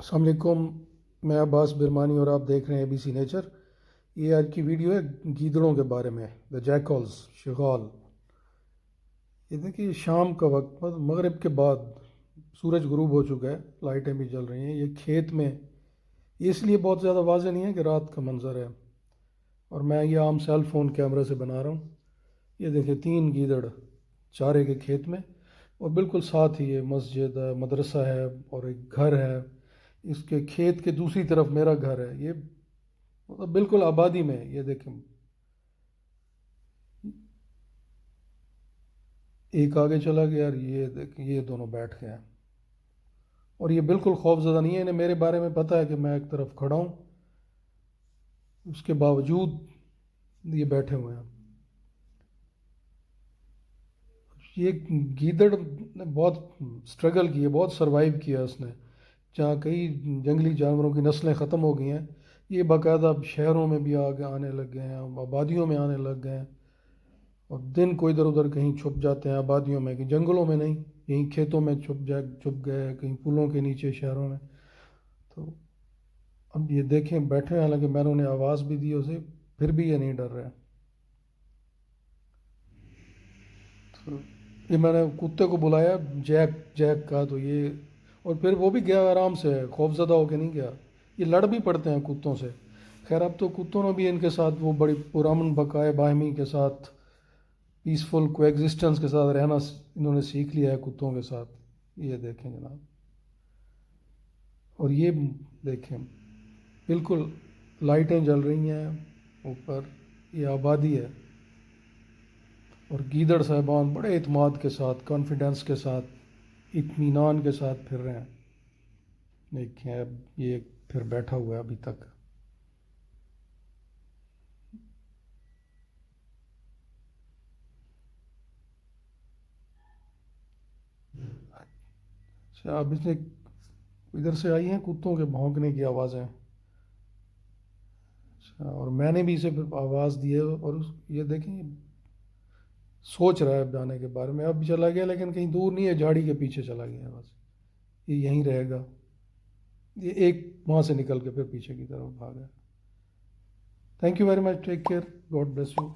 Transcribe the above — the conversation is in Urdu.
السلام علیکم، میں عباس برمانی اور آپ دیکھ رہے ہیں ABC نیچر۔ یہ آج کی ویڈیو ہے گیدڑوں کے بارے میں، دا جیکالز، شغال۔ یہ دیکھیے شام کا وقت، مغرب کے بعد سورج غروب ہو چکا ہے، لائٹیں بھی جل رہی ہیں۔ یہ کھیت میں، یہ اس لیے بہت زیادہ واضح نہیں ہے کہ رات کا منظر ہے، اور میں یہ عام سیل فون کیمرے سے بنا رہا ہوں۔ یہ دیکھیں 3 گیدڑ چارے کے کھیت میں، اور بالکل ساتھ ہی یہ مسجد ہے، مدرسہ ہے، اور ایک گھر ہے۔ اس کے کھیت کے دوسری طرف میرا گھر ہے۔ یہ مطلب بالکل آبادی میں، یہ دیکھیں ایک آگے چلا گیا، اور یہ دیکھیں یہ دونوں بیٹھ گئے ہیں، اور یہ بالکل خوف زدہ نہیں ہے۔ انہیں میرے بارے میں پتہ ہے کہ میں ایک طرف کھڑا ہوں، اس کے باوجود یہ بیٹھے ہوئے ہیں۔ یہ گیدڑ نے بہت سٹرگل کی ہے، بہت سروائیو کیا اس نے، جہاں کئی جنگلی جانوروں کی نسلیں ختم ہو گئی ہیں، یہ باقاعدہ اب شہروں میں بھی آنے لگ گئے ہیں، آبادیوں میں آنے لگ گئے ہیں، اور دن کو ادھر ادھر کہیں چھپ جاتے ہیں آبادیوں میں، کہ جنگلوں میں نہیں، یہیں کھیتوں میں چھپ گئے، کہیں پلوں کے نیچے شہروں میں۔ تو اب یہ دیکھیں بیٹھے ہیں، حالانکہ میں نے انہیں آواز بھی دی اسے، پھر بھی یہ نہیں ڈر رہے۔ تو یہ میں نے کتے کو بلایا، جیک جیک کہا، تو یہ، اور پھر وہ بھی گیا آرام سے، خوف زدہ ہو کے نہیں گیا۔ یہ لڑ بھی پڑتے ہیں کتوں سے، خیر اب تو کتوں نے بھی ان کے ساتھ وہ بڑی پرامن بقائے باہمی کے ساتھ، پیسفل کو ایگزسٹنس کے ساتھ رہنا انہوں نے سیکھ لیا ہے کتوں کے ساتھ۔ یہ دیکھیں جناب، اور یہ دیکھیں بالکل لائٹیں جل رہی ہیں اوپر، یہ آبادی ہے، اور گیدڑ صاحبان بڑے اعتماد کے ساتھ، کانفیڈنس کے ساتھ، اطمینان کے ساتھ پھر رہے ہیں۔ دیکھیں اب یہ پھر بیٹھا ہوا ہے ابھی تک۔ اچھا، اب اس نے ادھر سے آئی ہیں کتوں کے بھونکنے کی آوازیں، اچھا، اور میں نے بھی اسے پھر آواز دی ہے، اور یہ دیکھیں سوچ رہا ہے اب جانے کے بارے میں، اب چلا گیا لیکن کہیں دور نہیں ہے، جھاڑی کے پیچھے چلا گیا ہے بس، یہ یہیں رہے گا۔ یہ ایک وہاں سے نکل کے پھر پیچھے کی طرف بھاگا۔ Thank you very much, take care, God bless you.